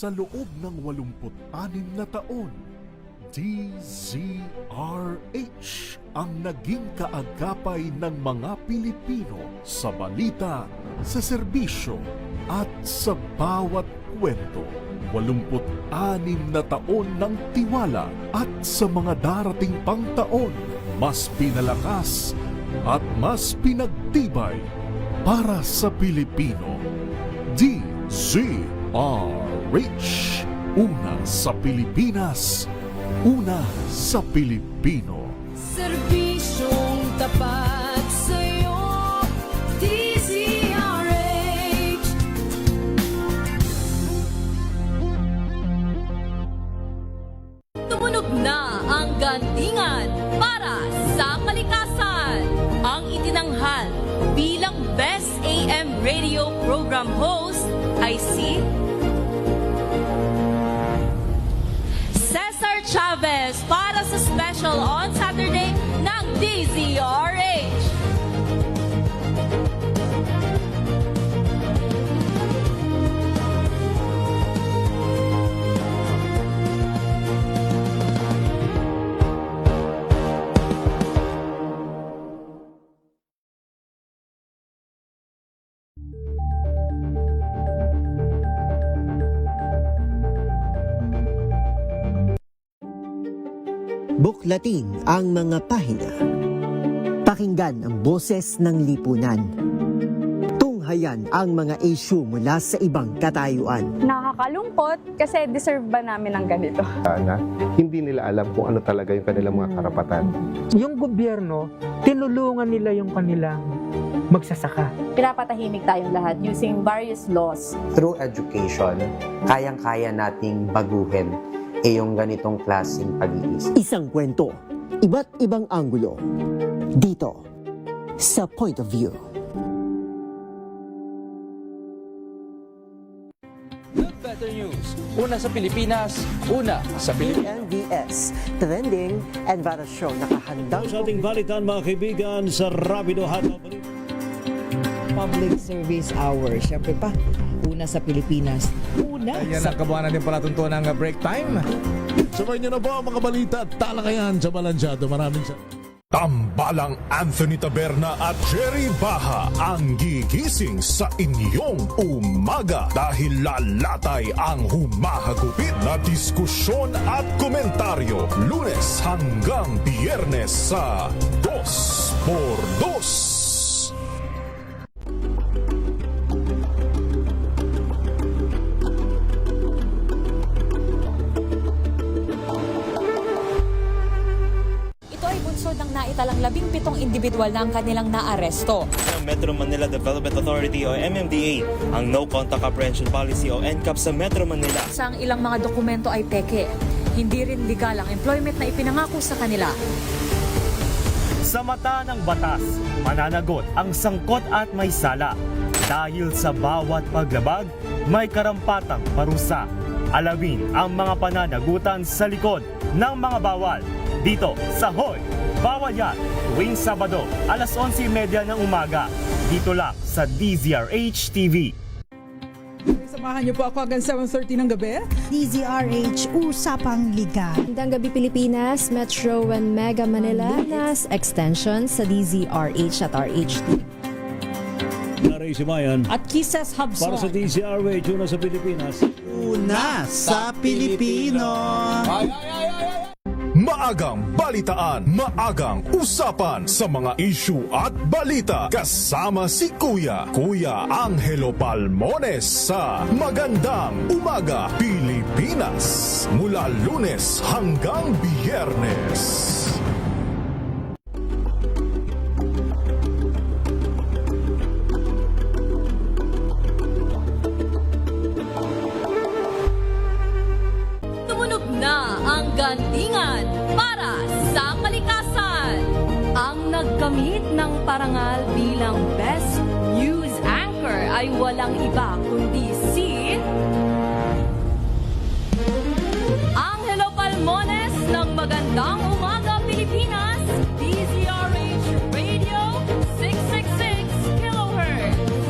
Sa loob ng 86 na taon, DZRH ang naging kaagapay ng mga Pilipino sa balita, sa serbisyo at sa bawat kwento. 86 na taon ng tiwala at sa mga darating pang taon, mas pinalakas at mas pinagtibay para sa Pilipino. DZRH, una sa Pilipinas, una sa Pilipino. Serbisyong tapat sa'yo, DZRH. Tumunog na ang gantingan para sa kalikasan. Ang itinanghal bilang Best AM Radio Program Host ay si Cesar Chavez para sa special on Saturday ng DZRH. Buklatin ang mga pahina. Pakinggan ang boses ng lipunan. Tunghayan ang mga issue mula sa ibang katayuan. Nakakalungkot kasi deserve ba namin ng ganito? Na hindi nila alam kung ano talaga yung kanilang mga karapatan. Yung gobyerno, tinulungan nila yung kanilang magsasaka. Pinapatahimik tayong lahat using various laws. Through education, kayang-kaya nating baguhin yung ganitong klaseng pag-iisip. Isang kwento, iba't ibang anggulo. Dito, sa Point of View. Good Better News. Una sa Pilipinas, una sa Pilipinas. PNVS, Trending and Viral Show. Nakahandang Sa ating balitan mga kaibigan sa Rapido Hataw. Public Service Hour. Siyempre pa, una sa Pilipinas. Una Yan sa... ang kabuuan natin palatuntunan ng break time. Sabay niyo na po ang mga balita at talakayan sa Balansyado. Maraming Tambalang Anthony Taberna at Jerry Baha ang gigising sa inyong umaga dahil lalatay ang humahagupit na diskusyon at komentaryo Lunes hanggang Biyernes sa 2x2. Ng naitalang 17 individual na ang kanilang naaresto. Metro Manila Development Authority o MMDA ang No Contact Apprehension Policy o NCAP sa Metro Manila. Sa ang ilang mga dokumento ay peke. Hindi rin legal ang employment na ipinangako sa kanila. Sa mata ng batas, mananagot ang sangkot at may sala. Dahil sa bawat paglabag, may karampatang parusa. Alamin ang mga pananagutan sa likod ng mga bawal. Dito sa Hoy! Bawal Yan, tuwing Sabado, alas 11:30 ng umaga. Dito lang sa DZRH TV. Samahan niyo po ako hanggang 7:30 ng gabi. DZRH Usapang Liga. Magandang gabi Pilipinas, Metro and Mega Manila, nas extension sa DZRH at RHT. Naray si Mayan. At Kisses Hubson. Para sa DZRH, una sa Pilipinas. Una sa Pilipino. Maagang balitaan, maagang usapan sa mga issue at balita kasama si Kuya Angelo Palmones sa Magandang Umaga Pilipinas mula Lunes hanggang Biyernes. Tumunog na ang gantingan para sa kalikasan. Ang nagkamit ng parangal bilang Best News Anchor ay walang iba kundi si Angelo Palmones ng Magandang Umaga Pilipinas, DZRH Radio 666 kHz.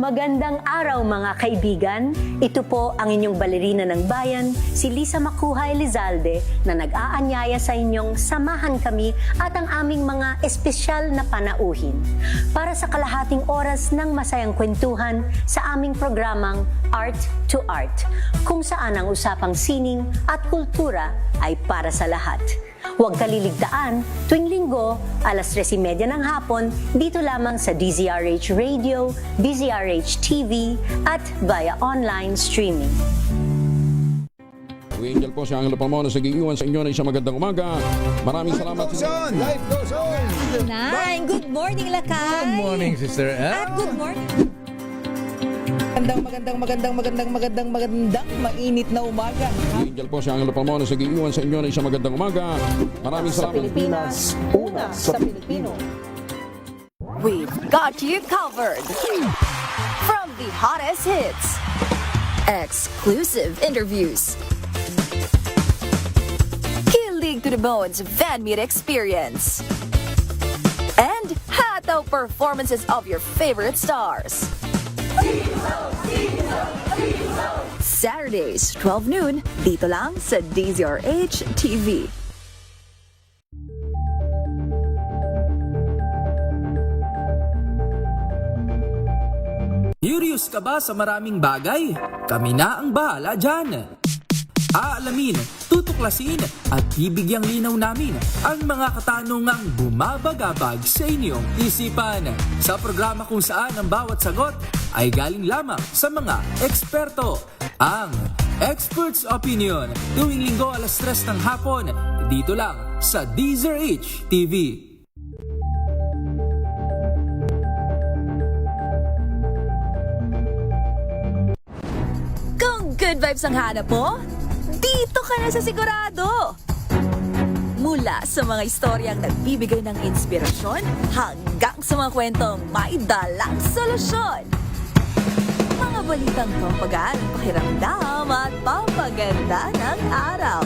Magandang araw mga kaibigan. Ito po ang inyong balerina ng bayan, si Lisa Makuhay Lizalde, na nag-aanyaya sa inyong samahan kami at ang aming mga espesyal na panauhin para sa kalahating oras ng masayang kwentuhan sa aming programang Art to Art, kung saan ang usapang sining at kultura ay para sa lahat. Huwag kaliligtaan, tuwing linggo, alas 3:30 ng hapon, dito lamang sa DZRH Radio, DZRH TV, at via online streaming. Angel po si Angelo Palmona sa giiwan sa inyo na isang magandang umaga. Maraming salamat. Life goes on! Nine, good morning, Lakay! Good morning, sister. At good morning. Magandang mainit na umaga. Angel po si Angelo Palmona sa giiwan sa inyo na isang magandang umaga. Maraming salamat. Pilipinas, una sa Pilipino. We've got you covered. From the hottest hits, exclusive interviews, kilig to the bones fan meet experience, and hataw performances of your favorite stars. Saturdays, 12 noon, dito lang sa DZRH TV. Curious ka ba sa maraming bagay? Kami na ang bahala dyan. Aalamin, tutuklasin at bibigyang linaw namin ang mga katanungang bumabagabag sa inyong isipan. Sa programa kung saan ang bawat sagot ay galing lamang sa mga eksperto. Ang Expert's Opinion, tuwing linggo alas 3 ng hapon, dito lang sa DZRH TV. Kung good vibes ang hanap mo, dito ka na sa sigurado! Mula sa mga istoryang nagbibigay ng inspirasyon hanggang sa mga kwentong may dalang solusyon. Mga balitang pampagaan ang pakiramdam at pampaganda ng araw.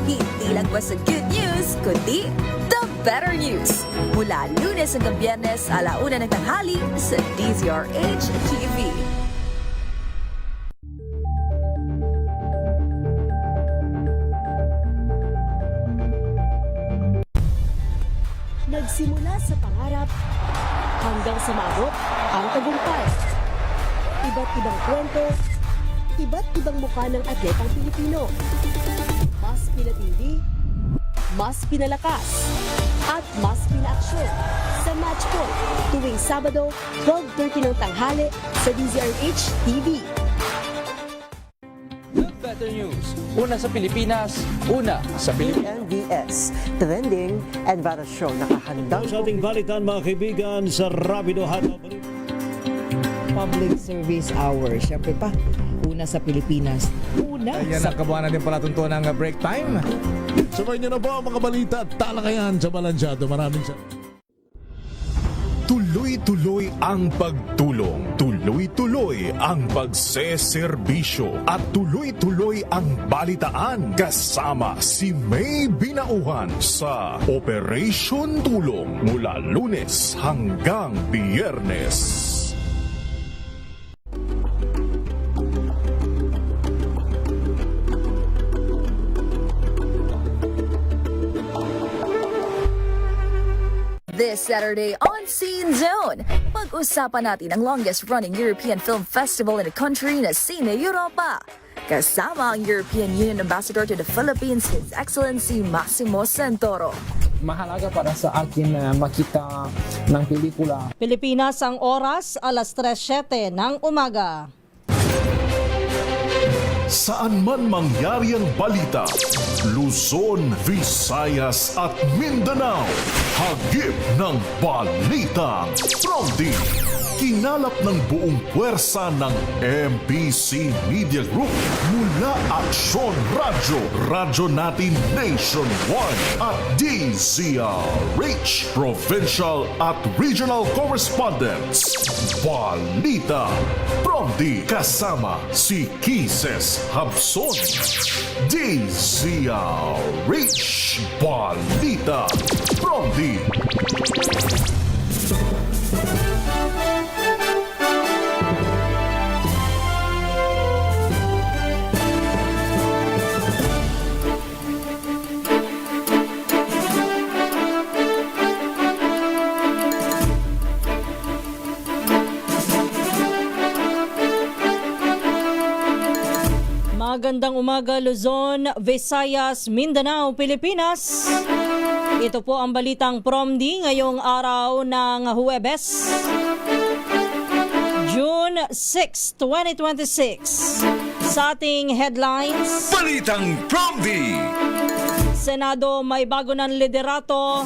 Hindi lang ba sa good news, kundi the better news. Mula Lunes hanggang Biyernes, 1:00 ng tanghali sa DZRH TV. Nagsimula sa pangarap hanggang sa maabot ang tagumpay. Iba't ibang kwento, iba't ibang mukha ng atletang Pilipino. Mas pinatindi, mas pinalakas, at mas pinaaksyon sa Match Point tuwing Sabado, 12:30 ng tanghali sa DZRH TV. The better news. Una sa Pilipinas, una sa Pilipinas. NBS, trending and viral show nakahandang Sa ating balitan mga kaibigan sa Rapido Hataw Balita. Public Service Hour. Siyempre pa, una sa Pilipinas. Una Ayan sa... ang kabuhanan din pala tuntuan ng break time. Sabay niyo na po ang mga balita at talakayan sa Balansyado. Maraming salamat. Tuloy-tuloy ang pagtulong, tuloy-tuloy ang pagseserbisyo at tuloy-tuloy ang balitaan kasama si May Binauhan sa Operation Tulong mula Lunes hanggang Biyernes. This Saturday on Scene Zone, pag-usapan natin ang longest-running European Film Festival in the country na Cine Europa. Kasama ang European Union Ambassador to the Philippines, His Excellency Massimo Santoro. Mahalaga para sa akin na makita ng pelikula. Pilipinas ang oras, alas 3:07 ng umaga. Saan man mangyari ang balita, Luzon, Visayas at Mindanao, hagip ng balita. Pronti, kinalap ng buong puwersa ng MBC Media Group mula Aksyon Radyo, Radyo Natin Nationwide at DZRH, Provincial at Regional Correspondents. Balita. Pronti, kasama si Kises Habson. DZRH Balita. Pronti. Magandang umaga Luzon, Visayas, Mindanao, Pilipinas. Ito po ang balitang Promdi ngayong araw ng Huwebes, June 6, 2026. Sa ating headlines, Balitang Promdi. Senado may bago ng liderato,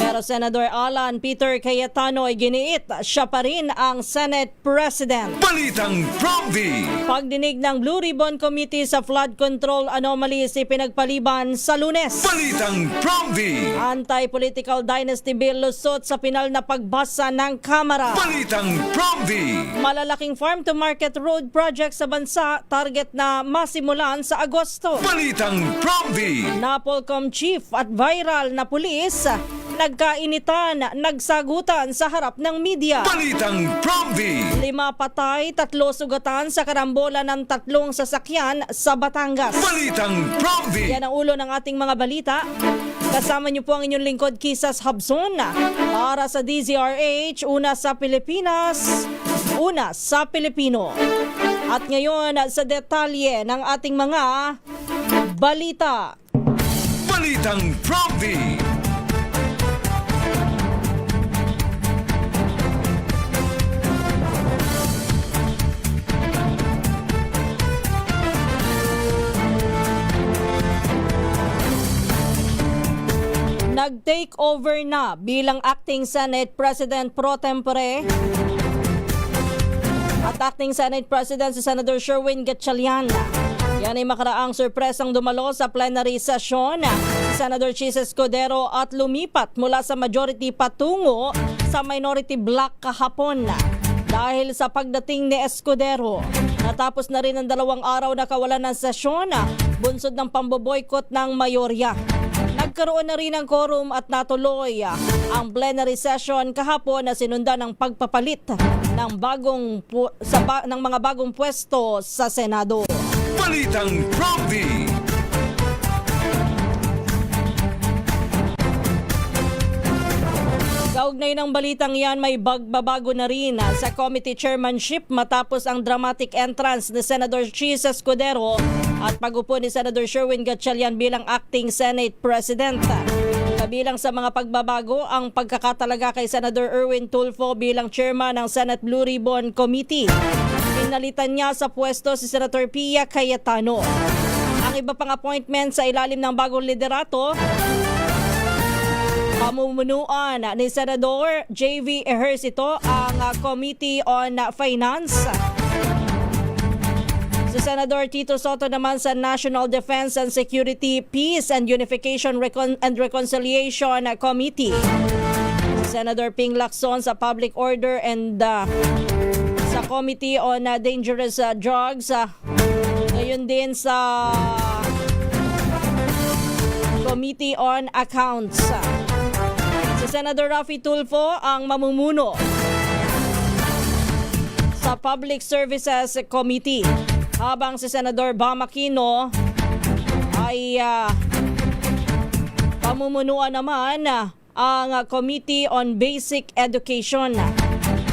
pero Senador Alan Peter Cayetano ay giniit siya pa rin ang Senate President. Balitang Promdi. Pagdinig ng Blue Ribbon Committee sa flood control anomalies ipinagpaliban sa Lunes. Balitang Promdi. Anti-political dynasty bill lusot sa pinal na pagbasa ng Kamara. Balitang Promdi. Malalaking farm-to-market road project sa bansa, target na masimulan sa Agosto. Balitang Promdi. Napolcom chief at viral na pulis nagkainitan, nagsagutan sa harap ng media. Balitang Promdi. 5 patay, 3 sugatan sa karambola ng 3 sasakyan sa Batangas. Balitang Promdi. Yan ang ulo ng ating mga balita. Kasama niyo po ang inyong lingkod, Kisas Habson, para sa DZRH, una sa Pilipinas, una sa Pilipino. At ngayon sa detalye ng ating mga balita. Balitang Promdi. Nag-take over na bilang acting Senate President pro tempore at acting Senate President si Senator Sherwin Gatchalian. Yan ay makaraang surpresang dumalo sa plenary session si Senator Chis Escudero at lumipat mula sa majority patungo sa minority bloc kahapon. Dahil sa pagdating ni Escudero, natapos na rin ang 2 araw na kawalan ng sesyon, bunsod ng pamboboykot ng mayorya. Nagkaroon na rin ng quorum at natuloy ang plenary session kahapon na sinundan ng pagpapalit ng mga bagong pwesto sa Senado. Balitang Promdi. Kaugnay ng balitang yan, may bagbabago na rin sa committee chairmanship matapos ang dramatic entrance ni Senator Chis Escudero at pag-upo ni Senator Sherwin Gatchalian bilang acting Senate President. Kabilang sa mga pagbabago ang pagkakatalaga kay Senator Erwin Tulfo bilang chairman ng Senate Blue Ribbon Committee. Pinalitan niya sa pwesto si Senator Pia Cayetano. Ang iba pang appointment sa ilalim ng bagong liderato, pamumunuan ni Senador J.V. Ejercito ang Committee on Finance. Si Senador Tito Soto naman sa National Defense and Security, Peace and Unification and Reconciliation Committee. Si Senador Ping Lacson sa Public Order and sa Committee on Dangerous Drugs. Ngayon din sa Committee on Accounts. Si Senator Raffy Tulfo ang mamumuno sa Public Services Committee, habang si Senador Bam Aquino ay pamumunuan naman ang Committee on Basic Education.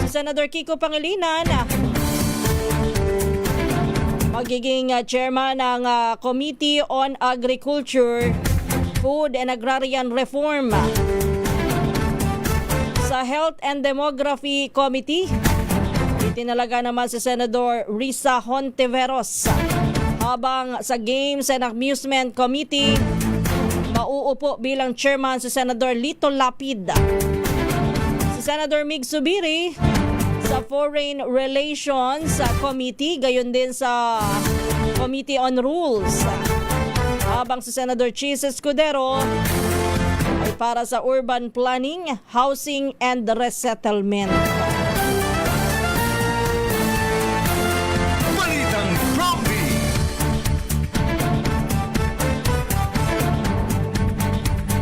Si Senador Kiko Pangilinan magiging chairman ng Committee on Agriculture, Food and Agrarian Reform. Sa Health and Demography Committee, itinalaga naman si Senador Risa Hontiveros, habang sa Games and Amusement Committee, mauupo bilang chairman si Senador Lito Lapid. Si Senador Mig Subiri sa Foreign Relations Committee, gayon din sa Committee on Rules, habang si Senador Chis Escudero ay para sa Urban Planning, Housing and Resettlement. Balitang Promdi.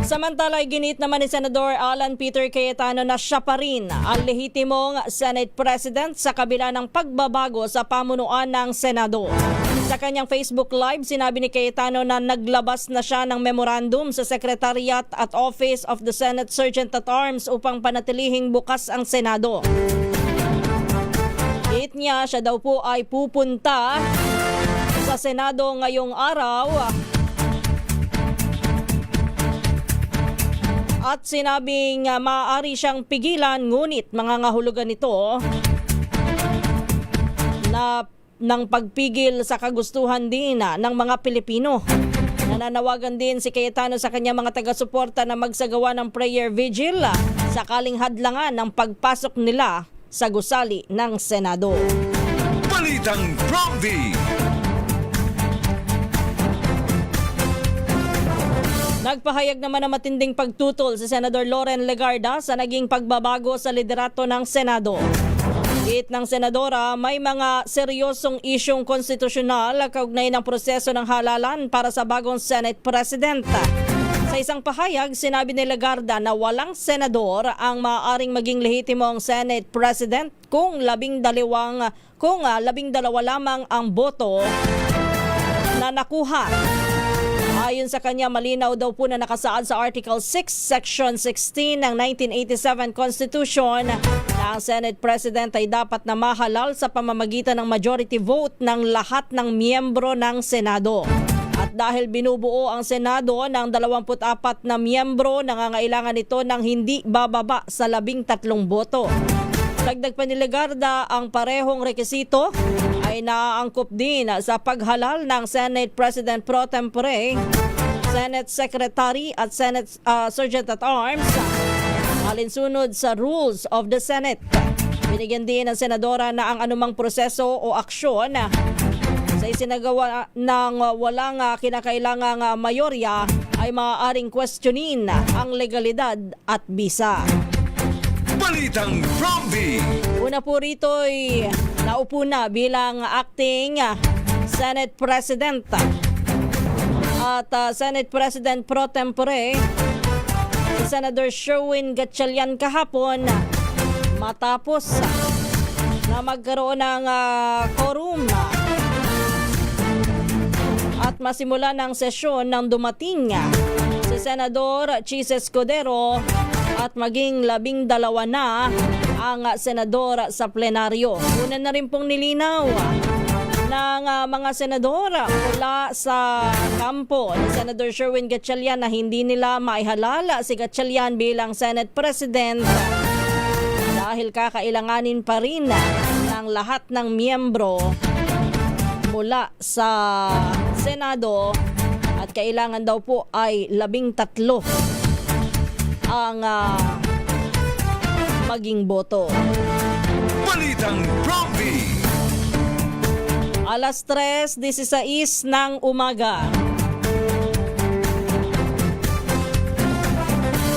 Samantala, ginit naman ni Senador Alan Peter Cayetano na siya pa rin ang lehitimong Senate President sa kabila ng pagbabago sa pamunuan ng Senado. Sa kanyang Facebook Live, sinabi ni Cayetano na naglabas na siya ng memorandum sa Secretariat at Office of the Senate Sergeant at Arms upang panatilihing bukas ang Senado. Hit niya, siya daw po ay pupunta sa Senado ngayong araw. At sinabing maaari siyang pigilan, ngunit mangangahulugan ito na ng pagpigil sa kagustuhan din ng mga Pilipino. Nananawagan din si Cayetano sa kanyang mga taga-suporta na magsagawa ng prayer vigil sakaling hadlangan ng pagpasok nila sa gusali ng Senado. Balitang Prompty. Nagpahayag naman ng matinding pagtutol si Senador Loren Legarda sa naging pagbabago sa liderato ng Senado. Giit ng senadora, may mga seryosong isyong konstitusyonal kaugnay ng proseso ng halalan para sa bagong Senate President. Sa isang pahayag, sinabi ni Legarda na walang senador ang maaaring maging lehitimong Senate President kung labing dalawa lamang ang boto na nakuha. Ayon sa kanya, malinaw daw po na nakasaad sa Article 6, Section 16 ng 1987 Constitution na ang Senate President ay dapat na mahalal sa pamamagitan ng majority vote ng lahat ng miyembro ng Senado. At dahil binubuo ang Senado ng 24 na miyembro, nangangailangan ito ng hindi bababa sa 13 boto. Dagdag pa ni Legarda, ang parehong rekisito ay naaangkop din sa paghalal ng Senate President Pro Tempore, Senate Secretary at Senate Sergeant at Arms alinsunod sa Rules of the Senate. Binigyan din ng senadora na ang anumang proseso o aksyon sa isinagawa ng walang kinakailangang mayorya ay maaaring questionin ang legalidad at bisa. Balitang Prompty. Una po rito'y naupo na bilang acting Senate President at Senate President Pro Tempore si Senator Sherwin Gatchalian kahapon matapos na magkaroon ng quorum at masimula ng sesyon ng dumating si Senador Chis Escudero at maging 12 na ang senador sa plenaryo. Una na rin pong nilinaw ng mga senador mula sa kampo ni Senator Sherwin Gatchalian na hindi nila maihalal si Gatchalian bilang Senate President dahil kakailanganin pa rin ng lahat ng miyembro mula sa Senado at kailangan daw po ay 13 ang maging boto. Balitang Prompty. Alas 3:16 ng umaga.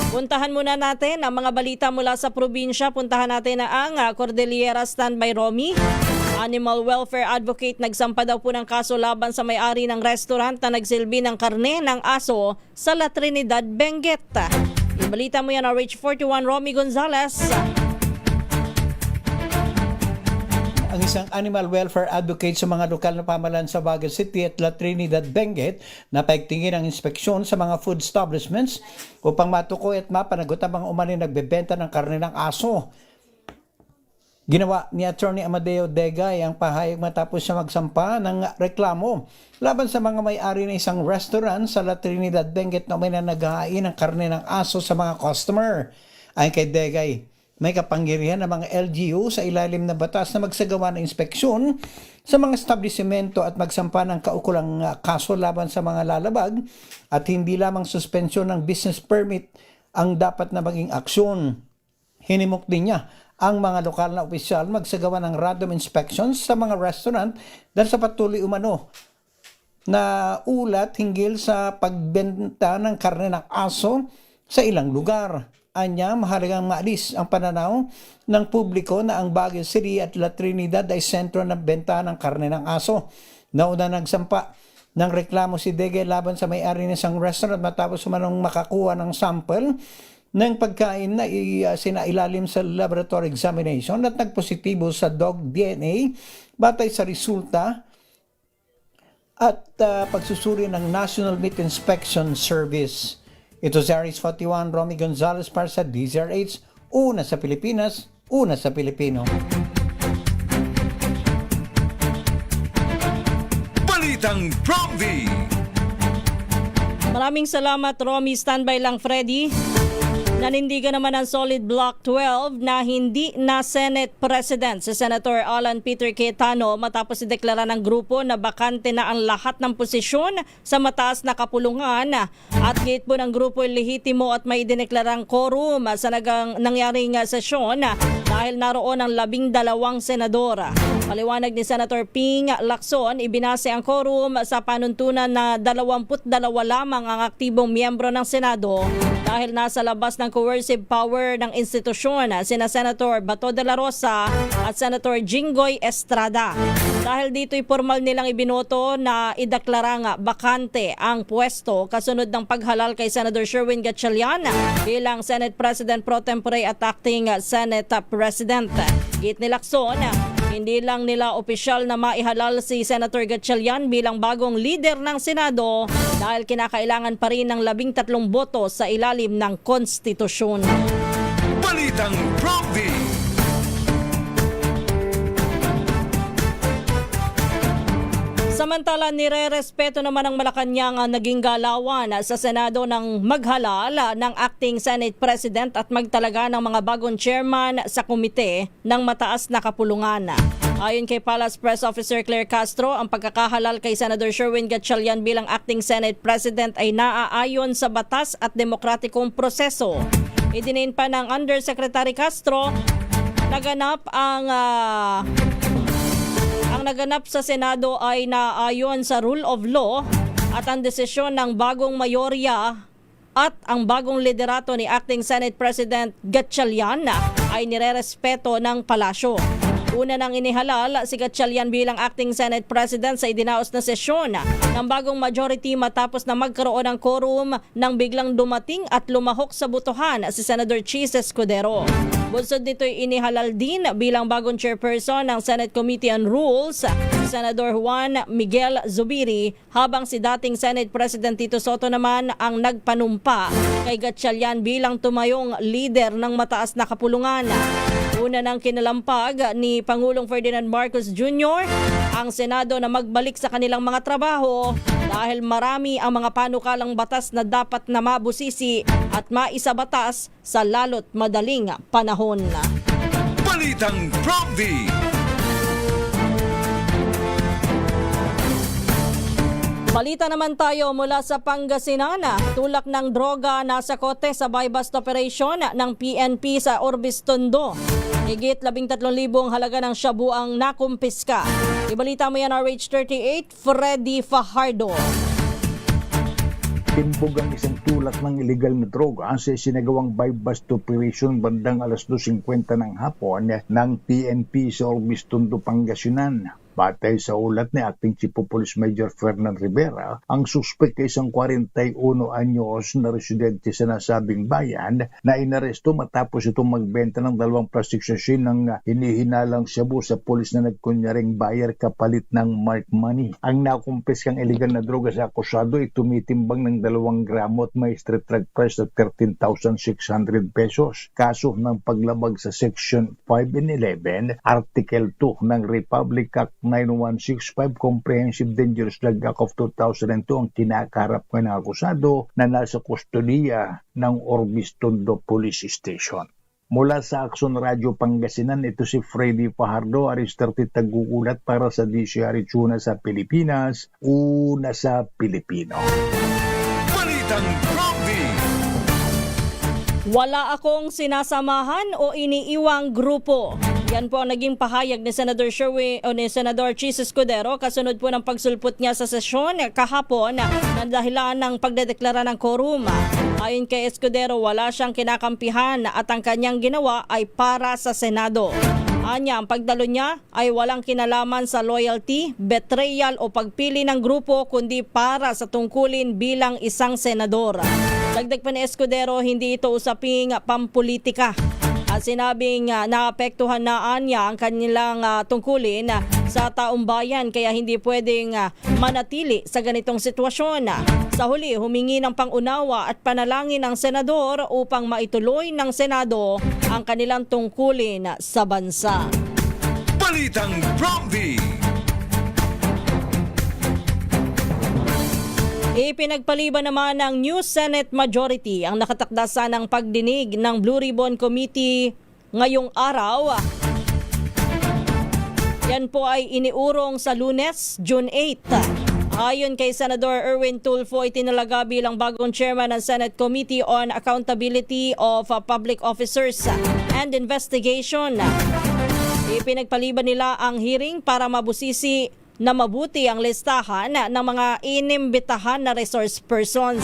Puntahan muna natin ang mga balita mula sa probinsya. Puntahan natin na ang Cordillera Standby Romy. Animal welfare advocate nagsampa daw po ng kaso laban sa may-ari ng restaurant na nagsilbi ng karne ng aso sa La Trinidad, Benguet. Ibalita mo yan na Rich 41 Romy Gonzales. Ang isang animal welfare advocate sa mga lokal na pamahalaan sa Baguio City at La Trinidad, Benguet na paigtingin ang inspeksyon sa mga food establishments upang matukoy at mapanagot ang mga umaling nagbebenta ng karne ng aso. Ginawa ni Attorney Amadeo Degay ang pahayag matapos siya magsampa ng reklamo laban sa mga may-ari ng isang restaurant sa La Trinidad, Benguet na may naghahain ng karne ng aso sa mga customer. Ayon kay Degay, may kapangyarihan ng mga LGU sa ilalim na batas na magsagawa ng inspeksyon sa mga establishmento at magsampa ng kaukulang kaso laban sa mga lalabag at hindi lamang suspensyon ng business permit ang dapat na maging aksyon. Hinimok din niya ang mga lokal na opisyal magsagawa ng random inspections sa mga restaurant dahil sa patuloy umano na ulat hinggil sa pagbenta ng karne ng aso sa ilang lugar. Anya, mahalagang maalis ang pananaw ng publiko na ang Baguio City at La Trinidad ay sentro ng benta ng karne ng aso. Nauna nagsampa ng reklamo si Dege laban sa may-ari ng isang restaurant matapos umanong makakuha ng sample ng pagkain na sinailalim sa laboratory examination at nagpositibo sa dog DNA batay sa resulta at pagsusuri ng National Meat Inspection Service. Ito si Aris 41, Romy Gonzales para sa DZRH, una sa Pilipinas, una sa Pilipino. Balitang Promvi. Maraming salamat, Romy. Standby lang, Freddy. Nanindigan naman ang Solid Block 12 na hindi na Senate President si Senator Alan Peter Cayetano matapos ideklara ng grupo na bakante na ang lahat ng posisyon sa mataas na kapulungan at gate po ng grupo lehitimo at may dineklarang quorum sa nangyaring sesyon dahil naroon ang 12 senador. Paliwanag ni Senator Ping Lacson, ibinase ang quorum sa panuntunan na 22 lamang ang aktibong miyembro ng Senado dahil nasa labas ng coercive power ng institusyon sina Senator Bato de la Rosa at Senator Jinggoy Estrada. Dahil dito'y formal nilang ibinoto na ideklarang bakante ang pwesto kasunod ng paghalal kay Senator Sherwin Gatchalian bilang Senate President Pro Tempore at Acting Senate President. Git ni Lacson, hindi lang nila opisyal na maihalal si Senator Gatchalian bilang bagong leader ng Senado dahil kinakailangan pa rin ng 13 boto sa ilalim ng konstitusyon. Balitang Promvi. Samantala, nire-respeto naman ng Malacanang ang naging galawan sa Senado ng maghalal ng Acting Senate President at magtalaga ng mga bagong chairman sa komite ng mataas na kapulungan. Ayon kay Palace Press Officer Claire Castro, ang pagkakahalal kay Senator Sherwin Gatchalian bilang Acting Senate President ay naaayon sa batas at demokratikong proseso. Idinin pa ng Undersecretary Castro, naganap sa Senado ay naayon sa rule of law at ang desisyon ng bagong mayorya at ang bagong liderato ni Acting Senate President Gatchalian ay nirerespeto ng palasyo. Una nang inihalal si Gatchalian bilang Acting Senate President sa idinaos na sesyon ng bagong majority matapos na magkaroon ng quorum nang biglang dumating at lumahok sa botohan si Senator Chis Escudero. Bunsod nito'y inihalal din bilang bagong chairperson ng Senate Committee on Rules si Senador Juan Miguel Zubiri, habang si dating Senate President Tito Soto naman ang nagpanumpa kay Gatchalian bilang tumayong leader ng mataas na kapulungan. Una nang kinalampag ni Pangulong Ferdinand Marcos Jr. ang Senado na magbalik sa kanilang mga trabaho dahil marami ang mga panukalang batas na dapat na mabusisi at maisabatas sa lalo't madaling panahon. Balitang Promvi. Balita naman tayo mula sa Pangasinan. Tulak ng droga nasa kote sa buy-bust operation ng PNP sa Orbis Tondo. Higit 13,000 halaga ng shabu ang nakumpiska. Ibalita mo yan, RH38, Freddy Fajardo. Timbog ang isang tulak ng illegal na droga sa sinagawang buy-bust operation bandang alas 2:50 ng hapon ng PNP sa Orbis Tondo, Pangasinan. Batay sa ulat ni Acting Chief of Police Major Fernand Rivera, ang suspek ay isang 41 anyos na residente sa nasabing bayan na inaresto matapos itong magbenta ng 2 plastic sachet ng hinihinalang shabu sa pulis na nagkunyaring buyer kapalit ng marked money. Ang nakumpiskang illegal na droga sa akusado ay tumitimbang ng 2 gramo at may street drug price at 13,600 pesos. Kaso ng paglabag sa Section 5 and 11, Article 2 ng Republic Act 9165 Comprehensive Dangerous Drug Act of 2002 ang kinakaharap ko ng akusado na nasa kustodiya ng Orbis Tondo Police Station. Mula sa Action Radio Pangasinan, ito si Freddy Fajardo, Aris30 taguulat para sa DCR Tuna sa Pilipinas, una sa Pilipino. Balitang Promvi. Wala akong sinasamahan o iniiwang grupo. Yan po ang naging pahayag ni Senator Senador Chis Escudero kasunod po ng pagsulpot niya sa sesyon kahapon na dahilan ng pagdedeklara ng quorum. Ayon kay Escudero, wala siyang kinakampihan at ang kanyang ginawa ay para sa Senado. Anya, ang pagdalo niya ay walang kinalaman sa loyalty, betrayal o pagpili ng grupo kundi para sa tungkulin bilang isang senador. Dagdag pa ni Escudero, hindi ito usaping pampolitika. At sinabing naapektuhan na niya ang kanilang tungkulin sa taong bayan kaya hindi pwedeng manatili sa ganitong sitwasyon. Sa huli, humingi ng pangunawa at panalangin ng senador upang maituloy ng Senado ang kanilang tungkulin sa bansa. Balitang Promvi. Ipinagpaliban naman ng New Senate Majority ang nakatakda sanang pagdinig ng Blue Ribbon Committee ngayong araw. Yan po ay iniurong sa Lunes, June 8. Ayon kay Senador Erwin Tulfo, itinalaga bilang bagong chairman ng Senate Committee on Accountability of Public Officers and Investigation. Ipinagpaliban nila ang hearing para mabusisi na mabuti ang listahan ng mga inimbitahan na resource persons.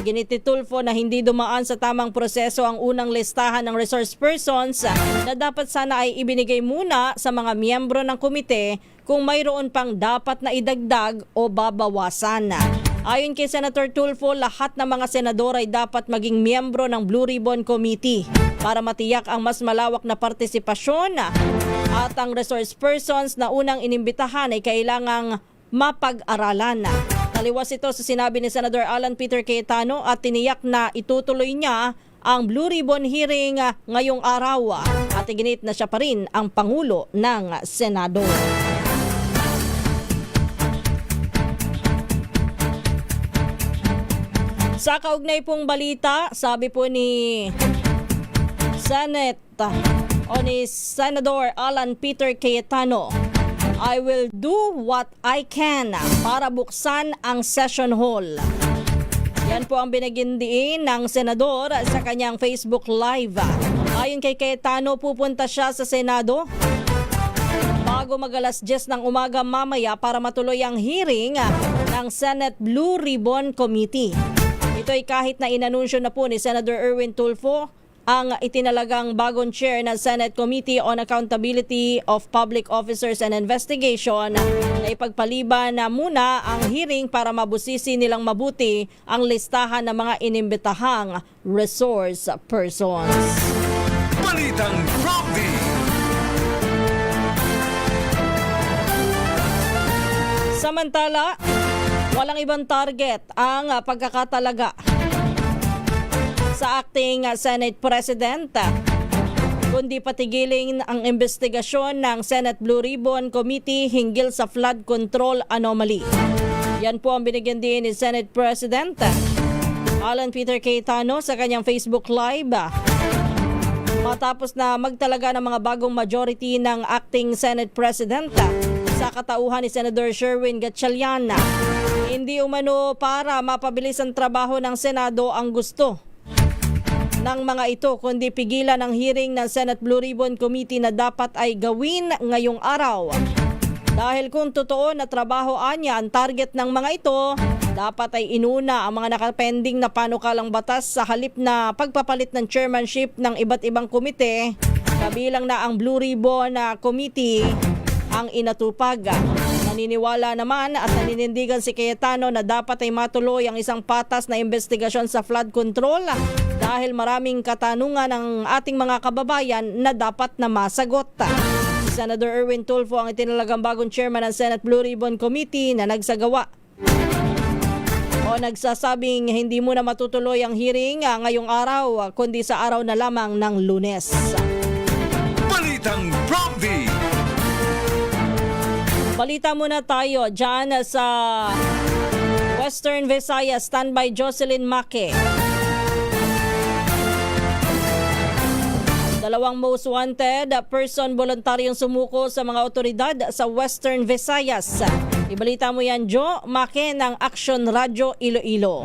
Giniti Tulfo na hindi dumaan sa tamang proseso ang unang listahan ng resource persons na dapat sana ay ibinigay muna sa mga miyembro ng komite kung mayroon pang dapat na idagdag o babawasan. Ayon kay Senator Tulfo, lahat ng mga senador ay dapat maging miyembro ng Blue Ribbon Committee para matiyak ang mas malawak na partisipasyon at ang resource persons na unang inimbitahan ay kailangang mapag-aralan. Taliwas ito sa sinabi ni Senator Alan Peter Cayetano at tiniyak na itutuloy niya ang Blue Ribbon hearing ngayong araw at iginit na siya pa rin ang Pangulo ng Senado. Sa kaugnay pong balita, sabi po ni Senador Alan Peter Cayetano, I will do what I can para buksan ang session hall. Yan po ang binagindiin ng senador sa kanyang Facebook Live. Ayon kay Cayetano, pupunta siya sa Senado bago mag-alas 10 ng umaga mamaya para matuloy ang hearing ng Senate Blue Ribbon Committee. Ito ay kahit na inanunsyo na po ni Senator Erwin Tulfo ang itinalagang bagong chair ng Senate Committee on Accountability of Public Officers and Investigation na ipagpaliban na muna ang hearing para mabusisi nilang mabuti ang listahan ng mga inimbitahang resource persons. Balitang Prompty. Samantala, walang ibang target ang pagkakatalaga sa acting Senate President, kundi patigilin ang investigasyon ng Senate Blue Ribbon Committee hinggil sa flood control anomaly. Yan po ang binigyan din ni Senate President Alan Peter Cayetano sa kanyang Facebook Live matapos na magtalaga ng mga bagong majority ng acting Senate President sa katauhan ni Senator Sherwin Gatchalian. Hindi umano para mapabilis ang trabaho ng Senado ang gusto ng mga ito, kundi pigilan ang hearing ng Senate Blue Ribbon Committee na dapat ay gawin ngayong araw. Dahil kung totoo na trabahoan niya ang target ng mga ito, dapat ay inuna ang mga nakapending na panukalang batas sa halip na pagpapalit ng chairmanship ng iba't ibang komite, kabilang na ang Blue Ribbon Committee ang inatupag. Naniniwala naman at naninindigan si Cayetano na dapat ay matuloy ang isang patas na investigasyon sa flood control dahil maraming katanungan ng ating mga kababayan na dapat na masagot. Si Senator Erwin Tulfo ang itinalagang bagong chairman ng Senate Blue Ribbon Committee na nagsagawa o nagsasabing hindi muna matutuloy ang hearing ngayong araw kundi sa araw na lamang ng Lunes. Balitang Prompty. Balita muna tayo dyan sa Western Visayas. Standby Jocelyn Make. Dalawang most wanted person voluntaryong sumuko sa mga otoridad sa Western Visayas. Ibalita mo yan, Jo Make ng Action Radio Iloilo.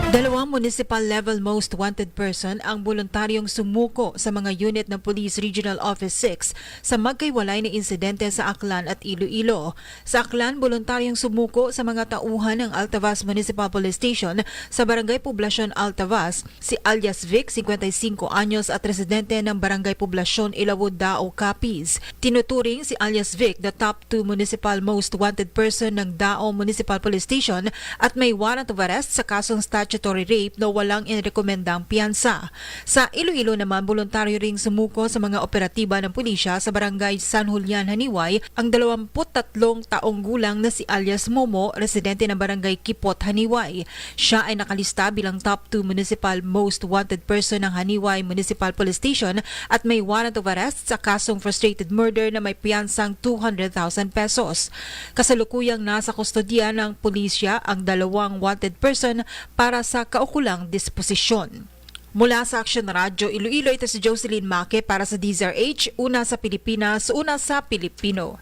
Dalawang municipal level most wanted person ang voluntaryong sumuko sa mga unit ng Police Regional Office 6 sa magkaiwalay na insidente sa Aklan at Iloilo. Sa Aklan, voluntaryong sumuko sa mga tauhan ng Altavas Municipal Police Station sa Barangay Poblacion Altavas si alias Vic, 55 anyos at residente ng Barangay Poblacion Ilawod Dao, Capiz. Tinuturing si alias Vic the top 2 municipal most wanted person ng Dao Municipal Police Station at may warrant of arrest sa kasong statutory statutory rape na walang inirekomendang piyansa. Sa Iloilo naman, voluntaryo ring sumuko sa mga operatiba ng pulisya sa barangay San Julian, Haniway ang 23 taong gulang na si alias Momo, residente ng barangay Kipot, Haniway. Siya ay nakalista bilang top 2 municipal most wanted person ng Haniway Municipal Police Station at may warrant of arrest sa kasong frustrated murder na may piyansang 200,000 pesos. Kasalukuyang nasa kustodiya ng pulisya ang 2 wanted person para sa kaukulang disposisyon. Mula sa Action Radio Iloilo, ito si Jocelyn Maque para sa DZRH, una sa Pilipinas, una sa Pilipino.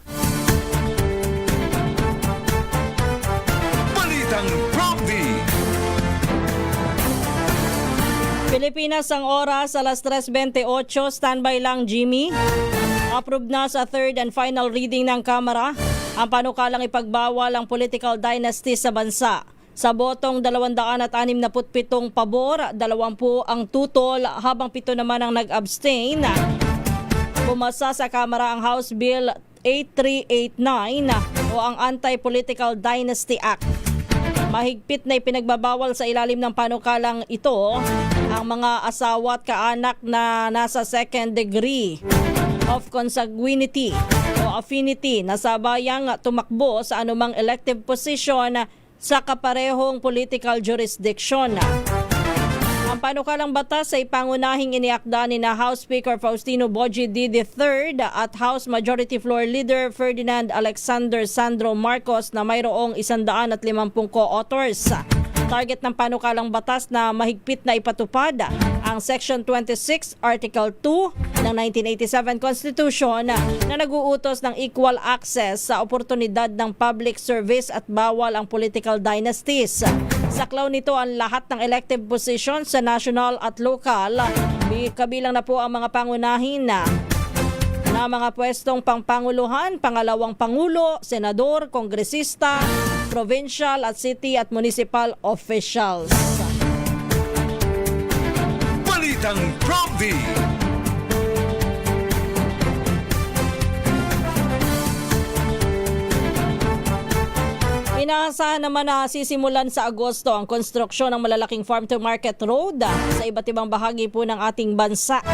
Balitang Prompty. Pilipinas ang oras, alas 3:28. Standby lang, Jimmy. Approved na sa third and final reading ng Kamara ang panukalang ipagbawal ang political dynasty sa bansa. Sa botong 267 pabor, 20 ang tutol habang 7 naman ang nag-abstain. Pumasa sa Kamara ang House Bill 8389 o ang Anti-Political Dynasty Act. Mahigpit na ipinagbabawal sa ilalim ng panukalang ito ang mga asawa at kaanak na nasa second degree of consanguinity o affinity na sabayang tumakbo sa anumang elective position sa kaparehong political jurisdiction. Ang panukalang batas ay pangunahing iniakda ni na House Speaker Faustino Boji D. III at House Majority Floor Leader Ferdinand Alexander Sandro Marcos na mayroong 150 co-authors. Target ng panukalang batas na mahigpit na ipatupad ang Section 26, Article 2 ng 1987 Constitution na nag-uutos ng equal access sa oportunidad ng public service at bawal ang political dynasties. Saklaw nito ang lahat ng elective positions sa national at local. Kabilang na po ang mga pangunahin na mga pwestong pangpanguluhan, pangalawang pangulo, senador, kongresista, provincial at city at municipal officials. Balitang Prompty. Inaasahan naman na sisimulan sa Agosto ang konstruksyon ng malalaking farm-to-market road sa iba't ibang bahagi po ng ating bansa.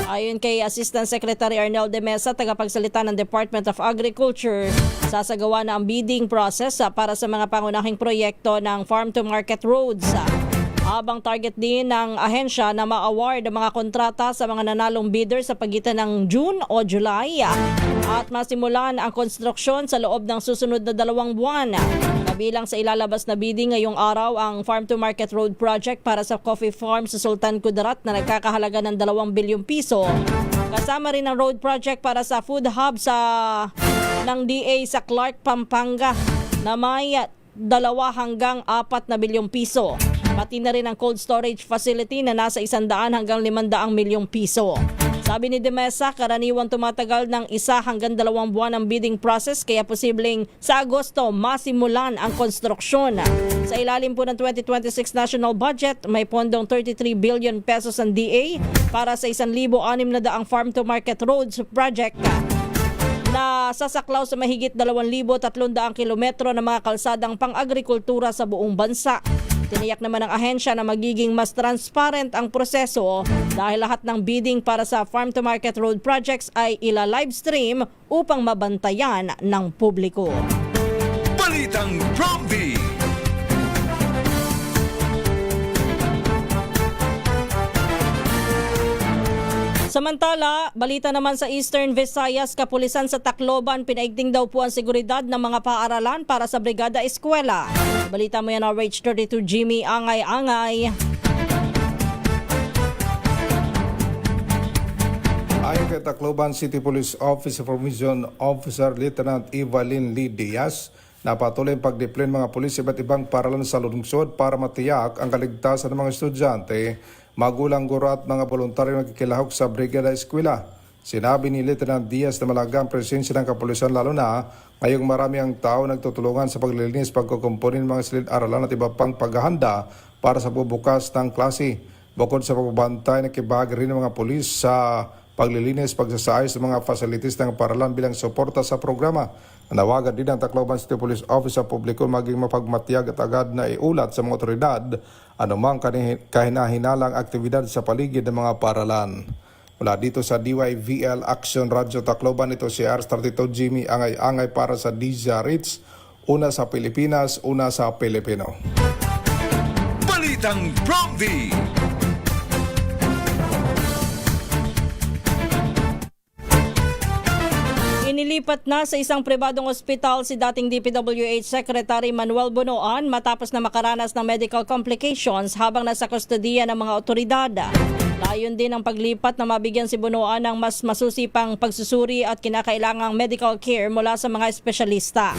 Ayon kay Assistant Secretary Arnel de Mesa, tagapagsalita ng Department of Agriculture, sasagawa na ang bidding process para sa mga pangunahing proyekto ng farm-to-market roads. Habang target din ng ahensya na ma-award ang mga kontrata sa mga nanalong bidder sa pagitan ng June o July at masimulan ang konstruksyon sa loob ng susunod na 2 buwan. Kabilang sa ilalabas na bidding ngayong araw ang Farm-to-Market Road Project para sa coffee farm sa Sultan Kudarat na nagkakahalaga ng 2 bilyong piso. Kasama rin ang road project para sa food hub ng DA sa Clark, Pampanga na may 2 hanggang 4 na bilyong piso. Pati na rin ang cold storage facility na nasa 100 hanggang 500 milyong piso. Sabi ni De Mesa, karaniwang tumatagal ng 1 hanggang 2 buwan ang bidding process kaya posibleng sa Agosto masimulan ang konstruksyon. Sa ilalim po ng 2026 national budget, may pondong 33 billion pesos ang DA para sa 1,600 farm-to-market roads project na sasaklaw sa mahigit 2,300 kilometro ng mga kalsadang pang-agrikultura sa buong bansa. Tiniyak naman ng ahensya na magiging mas transparent ang proseso dahil lahat ng bidding para sa farm-to-market road projects ay ila-livestream upang mabantayan ng publiko. Balitang Prompty. Samantala, balita naman sa Eastern Visayas, kapulisan sa Tacloban, pinaigting daw po ang seguridad ng mga paaralan para sa Brigada Eskwela. Balita mo yan, RH32 Jimmy Angay-Angay. Ayon kay Tacloban City Police Office Information Officer Lieutenant Evalyn Lee Diaz, na patuloy ang pag-deploy ng mga pulis sa iba't ibang paaralan sa lungsod para matiyak ang kaligtasan ng mga estudyante, magulang, guro at mga voluntaryo nagkikilahok sa Brigada Eskwela. Sinabi ni Lieutenant Diaz na malaga ang presensya ng kapulisan lalo na ngayong marami ang tao nagtutulungan sa paglilinis, pagkukumpunin ng mga silid-aralan at iba pang paghahanda para sa bubukas ng klase. Bukod sa pagbabantay, nakibahagi rin ng mga pulis sa paglilinis, pagsasaayos ng mga facilities ng paaralan bilang suporta sa programa. Nanawagan din ang Tacloban City Police Office sa publiko maging mapagmatiyag at agad na iulat sa mga otoridad anumang kahinahinalang aktibidad sa paligid ng mga paaralan. Mula dito sa DYVL Action Radio Tacloban, ito si R32 Jimmy Angay-Angay para sa DZRH. Una sa Pilipinas, una sa Pilipino. Balitang Prompty. Inilipat na sa isang pribadong ospital si dating DPWH Secretary Manuel Bunoan matapos na makaranas ng medical complications habang nasa kustodiya ng mga otoridad. Layon din ang paglipat na mabigyan si Bunoan ng mas masusipang pagsusuri at kinakailangang medical care mula sa mga espesyalista.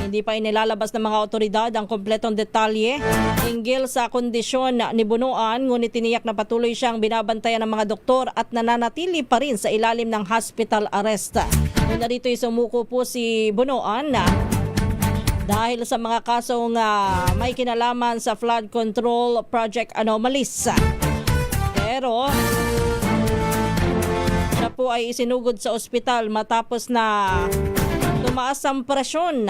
Hindi pa inilalabas ng mga otoridad ang kompletong detalye hinggil sa kondisyon ni Bunoan, ngunit tiniyak na patuloy siyang binabantayan ng mga doktor at nananatili pa rin sa ilalim ng hospital arrest. Una rito sumuko po si Bunoan dahil sa mga kasong may kinalaman sa flood control project anomalies. Pero siya po ay isinugod sa ospital matapos na tumaas ang presyon.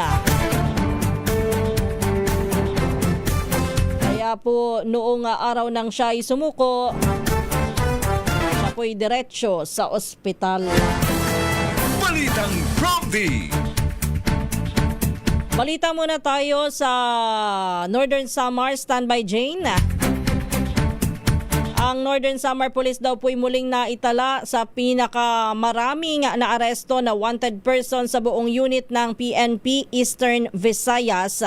Kaya po noong araw nang siya ay sumuko, siya po ay diretso sa ospital. Balitang Prompty. Balita muna tayo sa Northern Samar. Standby Jane. Ang Northern Samar Police daw po'y muling naitala sa pinakamaraming naaresto na wanted person sa buong unit ng PNP Eastern Visayas